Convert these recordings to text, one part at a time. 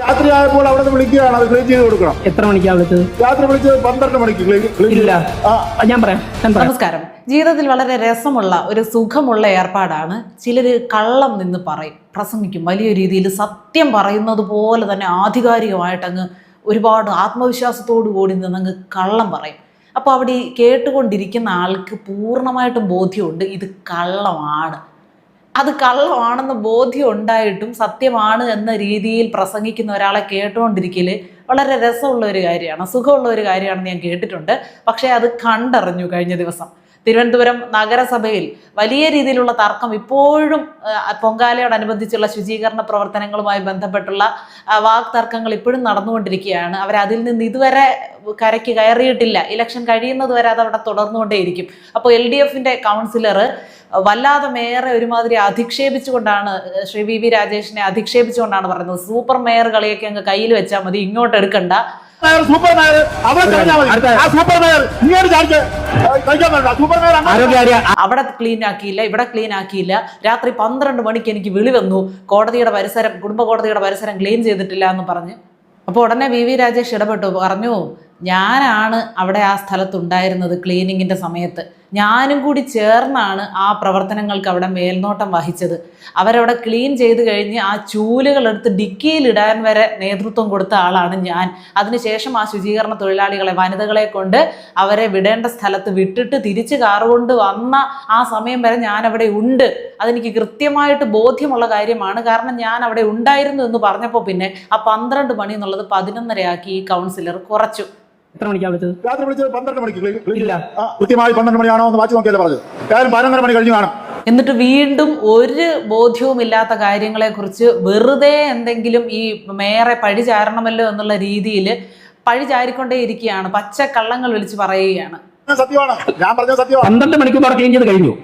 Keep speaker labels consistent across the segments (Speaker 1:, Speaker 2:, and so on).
Speaker 1: രാത്രിയായപ്പോൾ അവിടെ നിന്ന് വിളിക്കുകയാണ്, അത് ക്ലീൻ ചെയ്ത് കൊടുക്കണം.
Speaker 2: എത്ര മണിക്കാണ് വിളിച്ചത്?
Speaker 1: രാത്രി വിളിച്ചത് 12 മണിക്ക്.
Speaker 2: ഇല്ല, ഞാൻ പറയാം.
Speaker 3: നമസ്കാരം. ജീവിതത്തിൽ വളരെ രസമുള്ള ഒരു സുഖമുള്ള ഏർപ്പാടാണ്. ചിലർ കള്ളം നിന്ന് പറയും, പ്രസംഗിക്കും, വലിയ രീതിയിൽ സത്യം പറയുന്നത് പോലെ തന്നെ ആധികാരികമായിട്ട് അങ്ങ് ഒരുപാട് ആത്മവിശ്വാസത്തോടു കൂടി നിന്നങ്ങ് കള്ളം പറയും. അപ്പോൾ അവിടെ ഈ കേട്ടുകൊണ്ടിരിക്കുന്ന ആൾക്ക് പൂർണ്ണമായിട്ടും ബോധ്യമുണ്ട് ഇത് കള്ളമാണ്. അത് കള്ളമാണെന്ന് ബോധ്യം ഉണ്ടായിട്ടും സത്യമാണ് എന്ന രീതിയിൽ പ്രസംഗിക്കുന്ന ഒരാളെ കേട്ടുകൊണ്ടിരിക്കൽ വളരെ രസമുള്ള ഒരു കാര്യമാണ്, സുഖമുള്ള ഒരു കാര്യമാണെന്ന് ഞാൻ കേട്ടിട്ടുണ്ട്. പക്ഷേ അത് കണ്ടറിഞ്ഞു കഴിഞ്ഞ ദിവസം തിരുവനന്തപുരം നഗരസഭയിൽ വലിയ രീതിയിലുള്ള തർക്കം ഇപ്പോഴും പൊങ്കാലയോടനുബന്ധിച്ചുള്ള ശുചീകരണ പ്രവർത്തനങ്ങളുമായി ബന്ധപ്പെട്ടുള്ള വാക്തർക്കങ്ങൾ ഇപ്പോഴും നടന്നുകൊണ്ടിരിക്കുകയാണ്. അവരതിൽ നിന്ന് ഇതുവരെ കരയ്ക്ക് കയറിയിട്ടില്ല. ഇലക്ഷൻ കഴിയുന്നത് വരെ അതവിടെ തുടർന്നുകൊണ്ടേയിരിക്കും. അപ്പോൾ LDF-ന്റെ കൗൺസിലർ വല്ലാതെ മേയറെ ഒരുമാതിരി അധിക്ഷേപിച്ചുകൊണ്ടാണ്, ശ്രീ വി രാജേഷിനെ അധിക്ഷേപിച്ചുകൊണ്ടാണ് പറയുന്നത്, സൂപ്പർ മേയർ കളിയൊക്കെ അങ്ങ് കയ്യിൽ വെച്ചാൽ മതി, ഇങ്ങോട്ട് എടുക്കണ്ട. അവിടെ ക്ലീൻ ആക്കിയില്ല, ഇവിടെ ക്ലീൻ ആക്കിയില്ല. രാത്രി 12 മണിക്ക് എനിക്ക് വിളി വന്നു, കോടതിയുടെ പരിസരം, കുടുംബ കോടതിയുടെ പരിസരം ക്ലീൻ ചെയ്തിട്ടില്ല എന്ന് പറഞ്ഞ്. അപ്പോൾ ഉടനെ വി രാജേഷ് ഇടപെട്ടു, പറഞ്ഞു ഞാനാണ് അവിടെ ആ സ്ഥലത്തുണ്ടായിരുന്നത് ക്ലീനിങ്ങിൻ്റെ സമയത്ത്, ഞാനും കൂടി ചേർന്നാണ് ആ പ്രവർത്തനങ്ങൾക്ക് അവിടെ മേൽനോട്ടം വഹിച്ചത്. അവരവിടെ ക്ലീൻ ചെയ്ത് കഴിഞ്ഞ് ആ ചൂലുകളെടുത്ത് ഡിക്കിയിലിടാൻ വരെ നേതൃത്വം കൊടുത്ത ആളാണ് ഞാൻ. അതിനുശേഷം ആ ശുചീകരണ തൊഴിലാളികളെ, വനിതകളെ കൊണ്ട് അവരെ വിടേണ്ട സ്ഥലത്ത് വിട്ടിട്ട് തിരിച്ച് കാറുകൊണ്ട് വന്ന ആ സമയം വരെ ഞാൻ അവിടെ ഉണ്ട്. അതെനിക്ക് കൃത്യമായിട്ട് ബോധ്യമുള്ള കാര്യമാണ്. കാരണം ഞാൻ അവിടെ ഉണ്ടായിരുന്നു എന്ന് പറഞ്ഞപ്പോൾ പിന്നെ ആ 12 മണി എന്നുള്ളത് 11:30 ഈ കൗൺസിലർ കുറച്ചു.
Speaker 2: എത്ര മണിക്കാണ് വിളിച്ചത്?
Speaker 1: രാത്രി വിളിച്ചത് 12 മണിക്ക്. ഇല്ല, കൃത്യമായി 12 മണിയാണോ എന്ന് വാച്ച് നോക്കിയാലേ പറഞ്ഞത്. കാര്യം 11:30 മണി കഴിഞ്ഞു കാണും.
Speaker 3: എന്നിട്ട് വീണ്ടും ഒരു ബോധ്യവുമില്ലാത്ത കാര്യങ്ങളെക്കുറിച്ച് വെറുതെ എന്തെങ്കിലും ഈ മേയറെ പഴി ചാരണമല്ലോ എന്നുള്ള രീതിയിൽ പഴി ചാരിക്കൊണ്ടേ ഇരിക്കുകയാണ്, പച്ച കള്ളങ്ങൾ വിളിച്ച് പറയുകയാണ്.
Speaker 1: സത്യമാണ്, ഞാൻ പറഞ്ഞത് സത്യമാണ്.
Speaker 2: 12 മണിക്കൂർ ക്ലീൻ ചെയ്ത് കഴിഞ്ഞു.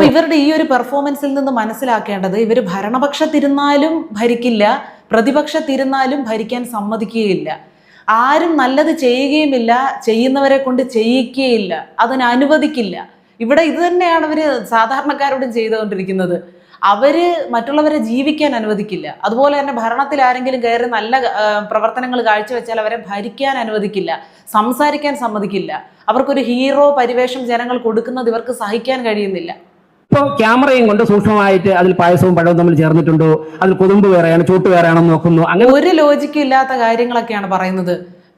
Speaker 3: ഇവരുടെ ഈ ഒരു പെർഫോമൻസിൽ നിന്ന് മനസ്സിലാക്കേണ്ടത്, ഇവർ ഭരണപക്ഷത്തിരുന്നാലും ഭരിക്കില്ല, പ്രതിപക്ഷത്തിരുന്നാലും ഭരിക്കാൻ സമ്മതിക്കുകയില്ല. ആരും നല്ലത് ചെയ്യുകയുമില്ല, ചെയ്യുന്നവരെ കൊണ്ട് ചെയ്യിക്കുകയില്ല, അതിന് അനുവദിക്കില്ല. ഇവിടെ ഇത് തന്നെയാണ് അവർ സാധാരണക്കാരോടും ചെയ്തുകൊണ്ടിരിക്കുന്നത്. അവര് മറ്റുള്ളവരെ ജീവിക്കാൻ അനുവദിക്കില്ല. അതുപോലെ തന്നെ ഭരണത്തിൽ ആരെങ്കിലും കയറി നല്ല പ്രവർത്തനങ്ങൾ കാഴ്ചവെച്ചാൽ അവരെ ഭരിക്കാൻ അനുവദിക്കില്ല, സംസാരിക്കാൻ സമ്മതിക്കില്ല. അവർക്കൊരു ഹീറോ പരിവേഷം ജനങ്ങൾ കൊടുക്കുന്നത് ഇവർക്ക് സഹിക്കാൻ കഴിയുന്നില്ല.
Speaker 2: ഇപ്പോൾ ക്യാമറയും കൊണ്ട് സൂക്ഷ്മമായിട്ട് അതിൽ പായസവും പഴവും തമ്മിൽ ചേർന്നിട്ടുണ്ടോ, അതിൽ കൊതുമ്പ് വേറെയാണ് ചൂട്ട് വേറെയാണെന്ന് നോക്കുന്നു. അങ്ങനെ
Speaker 3: ഒരു ലോജിക്കും ഇല്ലാത്ത കാര്യങ്ങളൊക്കെയാണ് പറയുന്നത്.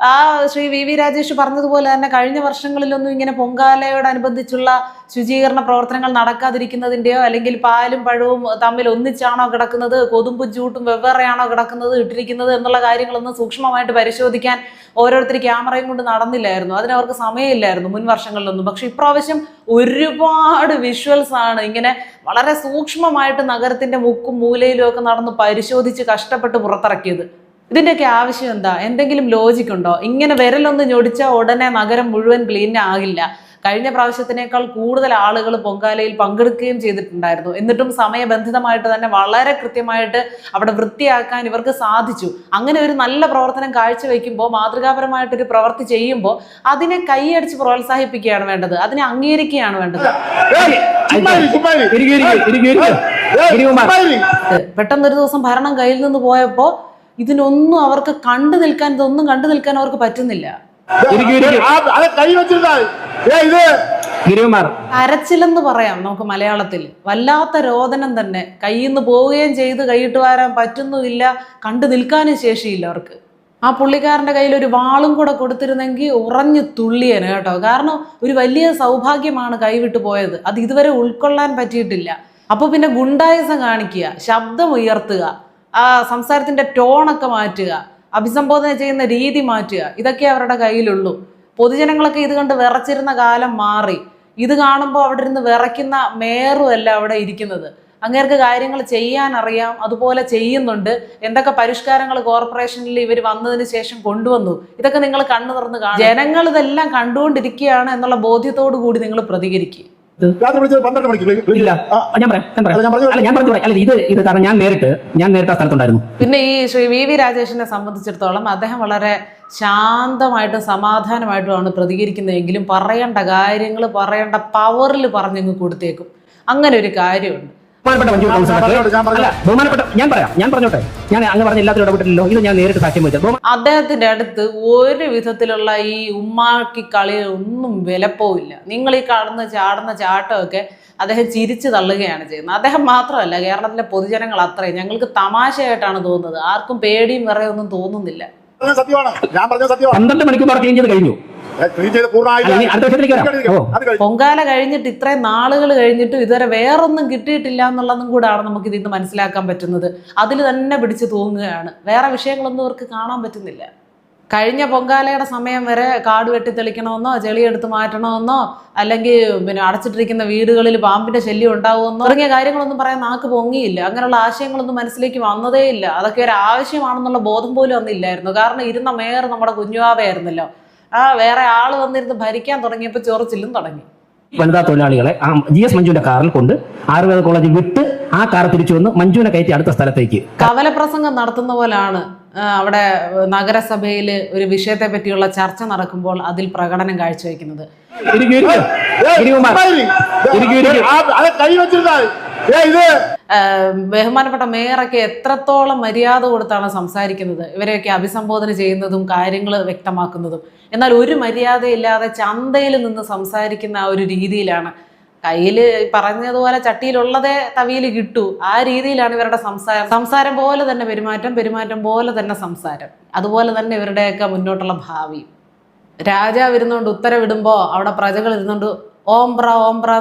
Speaker 3: ആ ശ്രീ വി രാജേഷ് പറഞ്ഞതുപോലെ തന്നെ കഴിഞ്ഞ വർഷങ്ങളിലൊന്നും ഇങ്ങനെ പൊങ്കാലയോടനുബന്ധിച്ചുള്ള ശുചീകരണ പ്രവർത്തനങ്ങൾ നടക്കാതിരിക്കുന്നതിൻ്റെയോ, അല്ലെങ്കിൽ പാലും പഴവും തമ്മിൽ ഒന്നിച്ചാണോ കിടക്കുന്നത്, കൊതുമ്പും ചൂട്ടും വെവ്വേറെയാണോ കിടക്കുന്നത് ഇട്ടിരിക്കുന്നത് എന്നുള്ള കാര്യങ്ങളൊന്നും സൂക്ഷ്മമായിട്ട് പരിശോധിക്കാൻ ഓരോരുത്തർ ക്യാമറയും കൊണ്ട് നടന്നില്ലായിരുന്നു. അതിനവർക്ക് സമയമില്ലായിരുന്നു മുൻ വർഷങ്ങളിലൊന്നും. പക്ഷെ ഇപ്രാവശ്യം ഒരുപാട് വിഷ്വൽസ് ആണ് ഇങ്ങനെ വളരെ സൂക്ഷ്മമായിട്ട് നഗരത്തിന്റെ മുക്കും മൂലയിലും ഒക്കെ നടന്ന് പരിശോധിച്ച് കഷ്ടപ്പെട്ട് പുറത്തിറക്കിയത്. ഇതിൻ്റെയൊക്കെ ആവശ്യം എന്താ? എന്തെങ്കിലും ലോജിക് ഉണ്ടോ? ഇങ്ങനെ വിരലൊന്ന് ഞൊടിച്ചാൽ ഉടനെ നഗരം മുഴുവൻ ക്ലീൻ ആകില്ല. കഴിഞ്ഞ പ്രാവശ്യത്തിനേക്കാൾ കൂടുതൽ ആളുകൾ പൊങ്കാലയിൽ പങ്കെടുക്കുകയും ചെയ്തിട്ടുണ്ടായിരുന്നു. എന്നിട്ടും സമയബന്ധിതമായിട്ട് തന്നെ വളരെ കൃത്യമായിട്ട് അവിടെ വൃത്തിയാക്കാൻ ഇവർക്ക് സാധിച്ചു. അങ്ങനെ ഒരു നല്ല പ്രവർത്തനം കാഴ്ചവെക്കുമ്പോൾ, മാതൃകാപരമായിട്ടൊരു പ്രവൃത്തി ചെയ്യുമ്പോൾ അതിനെ കൈയടിച്ച് പ്രോത്സാഹിപ്പിക്കുകയാണ് വേണ്ടത്, അതിനെ അംഗീകരിക്കുകയാണ് വേണ്ടത്. പെട്ടെന്നൊരു ദിവസം ഭരണം കയ്യിൽ നിന്ന് പോയപ്പോൾ ഇതിനൊന്നും അവർക്ക് ഇതൊന്നും കണ്ടു നിൽക്കാൻ അവർക്ക് പറ്റുന്നില്ല. അരച്ചിലെന്ന് പറയാം നമുക്ക് മലയാളത്തിൽ. വല്ലാത്ത രോദനം തന്നെ, കയ്യിൽ നിന്ന് പോവുകയും ചെയ്ത് കൈയിട്ട് വരാൻ പറ്റുന്നുമില്ല, കണ്ടു നിൽക്കാനും ശേഷിയില്ല അവർക്ക്. ആ പുള്ളിക്കാരൻ്റെ കയ്യിൽ ഒരു വാളും കൂടെ കൊടുത്തിരുന്നെങ്കിൽ ഉറഞ്ഞു തുള്ളിയേനെ കേട്ടോ. കാരണം ഒരു വലിയ സൗഭാഗ്യമാണ് കൈവിട്ടു പോയത്, അത് ഇതുവരെ ഉൾക്കൊള്ളാൻ പറ്റിയിട്ടില്ല. അപ്പോൾ പിന്നെ ഗുണ്ടായുസം കാണിക്കുക, ശബ്ദം ഉയർത്തുക, ആ സംസാരത്തിന്റെ ടോണൊക്കെ മാറ്റുക, അഭിസംബോധന ചെയ്യുന്ന രീതി മാറ്റുക, ഇതൊക്കെ അവരുടെ കയ്യിലുള്ളൂ. പൊതുജനങ്ങളൊക്കെ ഇത് കണ്ട് വിറച്ചിരുന്ന കാലം മാറി. ഇത് കാണുമ്പോൾ അവിടെ ഇരുന്ന് വിറയ്ക്കുന്ന മേയറും അല്ല അവിടെ ഇരിക്കുന്നത്. അങ്ങേർക്ക് കാര്യങ്ങൾ ചെയ്യാൻ അറിയാം, അതുപോലെ ചെയ്യുന്നുണ്ട്. എന്തൊക്കെ പരിഷ്കാരങ്ങൾ കോർപ്പറേഷനിൽ ഇവർ വന്നതിന് ശേഷം കൊണ്ടുവന്നു, ഇതൊക്കെ നിങ്ങൾ കണ്ണു തുറന്ന് കാണും. ജനങ്ങൾ ഇതെല്ലാം കണ്ടുകൊണ്ടിരിക്കുകയാണ് എന്നുള്ള ബോധ്യത്തോടു കൂടി നിങ്ങൾ പ്രതികരിക്കുക.
Speaker 2: ഇല്ല, ഞാൻ പറയാം. ഇത് കാരണം ഞാൻ നേരിട്ട് ആ സ്ഥലത്തുണ്ടായിരുന്നു.
Speaker 3: പിന്നെ ഈ ശ്രീ വി രാജേഷിനെ സംബന്ധിച്ചിടത്തോളം അദ്ദേഹം വളരെ ശാന്തമായിട്ടും സമാധാനമായിട്ടുമാണ് പ്രതികരിക്കുന്നതെങ്കിലും പറയേണ്ട കാര്യങ്ങൾ പറയേണ്ട പവറിൽ പറഞ്ഞങ്ങ് കൊടുത്തേക്കും. അങ്ങനെ ഒരു കാര്യമുണ്ട്.
Speaker 2: ബഹുമാനപ്പെട്ട മഞ്ജു കൗൺസിലർക്ക് അല്ല ബഹുമാനപ്പെട്ട ഞാൻ പറഞ്ഞോട്ടെ ഞാൻ അങ്ങ് പറഞ്ഞ എല്ലാത്തിലും ഇടപെട്ടില്ലല്ലോ. ഇത് ഞാൻ നേരിട്ട് സാക്ഷ്യം വഹിച്ചത്.
Speaker 3: അദ്ദേഹത്തിന്റെ അടുത്ത് ഒരു വിധത്തിലുള്ള ഈ ഉമ്മാക്കി കളി ഒന്നും വിലപ്പോവില്ല. നിങ്ങൾ ഈ കാണുന്ന ചാടുന്ന ചാട്ടമൊക്കെ അദ്ദേഹം ചിരിച്ചു തള്ളുകയാണ് ചെയ്യുന്നത്. അദ്ദേഹം മാത്രമല്ല, കേരളത്തിലെ പൊതുജനങ്ങൾ അത്രയും ഞങ്ങൾക്ക് തമാശയായിട്ടാണ് തോന്നുന്നത്. ആർക്കും പേടിയും വിറയൊന്നും തോന്നുന്നില്ല.
Speaker 1: സത്യമാണ്, ഞാൻ പറഞ്ഞ സത്യമാണ്.
Speaker 2: 12 മണിക്കൂർ ക്ലീൻ ചെയ്ത് കഴിഞ്ഞു.
Speaker 3: പൊങ്കാല കഴിഞ്ഞിട്ട് ഇത്രയും നാളുകൾ കഴിഞ്ഞിട്ടും ഇതുവരെ വേറൊന്നും കിട്ടിയിട്ടില്ല എന്നുള്ളതും കൂടാണ് നമുക്ക് ഇതിൽ നിന്ന് മനസ്സിലാക്കാൻ പറ്റുന്നത്. അതിൽ തന്നെ പിടിച്ചു തൂങ്ങുകയാണ്. വേറെ വിഷയങ്ങളൊന്നും അവർക്ക് കാണാൻ പറ്റുന്നില്ല. കഴിഞ്ഞ പൊങ്കാലയുടെ സമയം വരെ കാട് വെട്ടി തെളിക്കണമെന്നോ ചെളിയെടുത്ത് മാറ്റണമെന്നോ അല്ലെങ്കിൽ പിന്നെ അടച്ചിട്ടിരിക്കുന്ന വീടുകളിൽ പാമ്പിന്റെ ശല്യം ഉണ്ടാവുമെന്നോ തുടങ്ങിയ കാര്യങ്ങളൊന്നും പറയാൻ നാക്ക് പൊങ്ങിയില്ല. അങ്ങനെയുള്ള ആശയങ്ങളൊന്നും മനസ്സിലേക്ക് വന്നതേ ഇല്ല. അതൊക്കെ ഒരു ആവശ്യമാണെന്നുള്ള ബോധം പോലും അന്നില്ലായിരുന്നു. കാരണം ഇരുന്ന മേയർ നമ്മുടെ കുഞ്ഞുവാവയായിരുന്നല്ലോ. വേറെ ആള് വന്നിരുന്ന് ഭരിക്കാൻ തുടങ്ങിയപ്പോൾ ചൊറിച്ചിലും തുടങ്ങി.
Speaker 2: വനിതാ തൊഴിലാളികളെ GS മഞ്ജുവിന്റെ കാറിൽ കൊണ്ട് ആയുർവേദ കോളേജിൽ വിട്ട് ആ കാർ തിരിച്ചു വന്ന് മഞ്ജുവിനെ കയറ്റി അടുത്ത സ്ഥലത്തേക്ക്
Speaker 3: കവലപ്രസംഗം നടത്തുന്ന പോലാണ് അവിടെ നഗരസഭയിൽ ഒരു വിഷയത്തെ പറ്റിയുള്ള ചർച്ച നടക്കുമ്പോൾ അതിൽ പ്രകടനം കാഴ്ചവെക്കുന്നത്. ബഹുമാനപ്പെട്ട മേയറൊക്കെ എത്രത്തോളം മര്യാദ കൊടുത്താണ് സംസാരിക്കുന്നത്, ഇവരെയൊക്കെ അഭിസംബോധന ചെയ്യുന്നതും കാര്യങ്ങൾ വ്യക്തമാക്കുന്നതും. എന്നാൽ ഒരു മര്യാദയില്ലാതെ ചന്തയിൽ നിന്ന് സംസാരിക്കുന്ന ആ ഒരു രീതിയിലാണ്. കയ്യിൽ പറഞ്ഞതുപോലെ ചട്ടിയിലുള്ളതേ തവിയിൽ കിട്ടൂ, ആ രീതിയിലാണ് ഇവരുടെ സംസാരം പോലെ തന്നെ പെരുമാറ്റം പോലെ തന്നെ സംസാരം, അതുപോലെ തന്നെ ഇവരുടെയൊക്കെ മുന്നോട്ടുള്ള ഭാവി. രാജാവ് ഇരുന്നുകൊണ്ട് ഉത്തരവിടുമ്പോൾ അവിടെ പ്രജകൾ ഇരുന്നുകൊണ്ട് ഓംബ്ര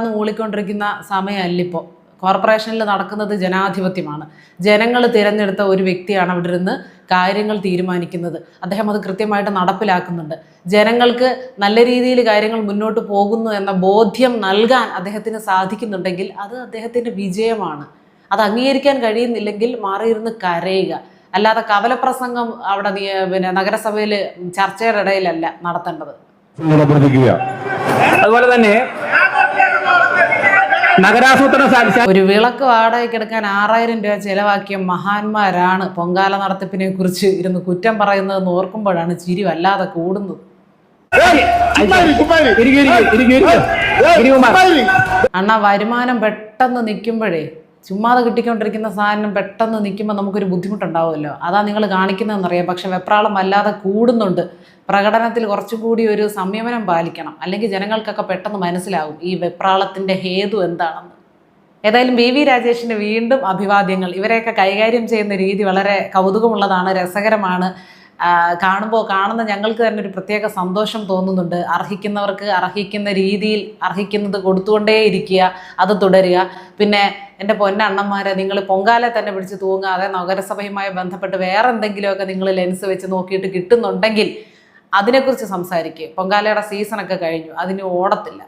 Speaker 3: എന്ന് മൂളിക്കൊണ്ടിരിക്കുന്ന സമയമല്ലിപ്പോൾ. കോർപ്പറേഷനിൽ നടക്കുന്നത് ജനാധിപത്യമാണ്. ജനങ്ങൾ തിരഞ്ഞെടുത്ത ഒരു വ്യക്തിയാണ് അവിടെ ഇരുന്ന് കാര്യങ്ങൾ തീരുമാനിക്കുന്നത്. അദ്ദേഹം അത് കൃത്യമായിട്ട് നടപ്പിലാക്കുന്നുണ്ട്. ജനങ്ങൾക്ക് നല്ല രീതിയിൽ കാര്യങ്ങൾ മുന്നോട്ട് പോകുന്നു എന്ന ബോധ്യം നൽകാൻ അദ്ദേഹത്തിന് സാധിക്കുന്നുണ്ടെങ്കിൽ അത് അദ്ദേഹത്തിൻ്റെ വിജയമാണ്. അത് അംഗീകരിക്കാൻ കഴിയുന്നില്ലെങ്കിൽ മാറിയിരുന്ന് കരയുക. അല്ലാതെ കവലപ്രസംഗം അവിടെ പിന്നെ നഗരസഭയിൽ ചർച്ചയുടെ ഇടയിലല്ല നടത്തേണ്ടത്.
Speaker 2: അതുപോലെ തന്നെ
Speaker 3: ഒരു വിളക്ക് വാടകയ്ക്ക് എടുക്കാൻ 6000 രൂപ ചെലവാക്കിയ മഹാന്മാരാണ് പൊങ്കാല നടത്തിപ്പിനെ കുറിച്ച് ഇരുന്ന് കുറ്റം പറയുന്നതെന്ന് ഓർക്കുമ്പോഴാണ് ചിരി വല്ലാതെ കൂടുന്നത്. അണ്ണാ, വരുമാനം പെട്ടെന്ന് നിൽക്കുമ്പോഴേ ചുമ്മാതെ കിട്ടിക്കൊണ്ടിരിക്കുന്ന സാധനം പെട്ടെന്ന് നിൽക്കുമ്പോൾ നമുക്കൊരു ബുദ്ധിമുട്ടുണ്ടാവുമല്ലോ. അതാ നിങ്ങൾ കാണിക്കുന്നതെന്നറിയാം. പക്ഷെ വെപ്രാളം വല്ലാതെ കൂടുന്നുണ്ട്. പ്രകടനത്തിൽ കുറച്ചും കൂടി ഒരു സംയമനം പാലിക്കണം. അല്ലെങ്കിൽ ജനങ്ങൾക്കൊക്കെ പെട്ടെന്ന് മനസ്സിലാവും ഈ വെപ്രാളത്തിൻ്റെ ഹേതു എന്താണെന്ന്. ഏതായാലും BV രാജേഷിന് വീണ്ടും അഭിവാദ്യങ്ങൾ. ഇവരെയൊക്കെ കൈകാര്യം ചെയ്യുന്ന രീതി വളരെ കൗതുകമുള്ളതാണ്, രസകരമാണ്. കാണുന്ന ഞങ്ങൾക്ക് തന്നെ ഒരു പ്രത്യേക സന്തോഷം തോന്നുന്നുണ്ട്. അർഹിക്കുന്നവർക്ക് അർഹിക്കുന്ന രീതിയിൽ അർഹിക്കുന്നത് കൊടുത്തുകൊണ്ടേയിരിക്കുക, അത് തുടരുക. പിന്നെ എൻ്റെ പൊന്നണ്ണന്മാരെ, നിങ്ങൾ പൊങ്കാലെ തന്നെ പിടിച്ച് തൂങ്ങാതെ നഗരസഭയുമായി ബന്ധപ്പെട്ട് വേറെ എന്തെങ്കിലുമൊക്കെ നിങ്ങൾ ലെൻസ് വെച്ച് നോക്കിയിട്ട് കിട്ടുന്നുണ്ടെങ്കിൽ അതിനെക്കുറിച്ച് സംസാരിക്കുക. പൊങ്കാലയുടെ സീസണൊക്കെ കഴിഞ്ഞു, അതിന് ഓടത്തില്ല.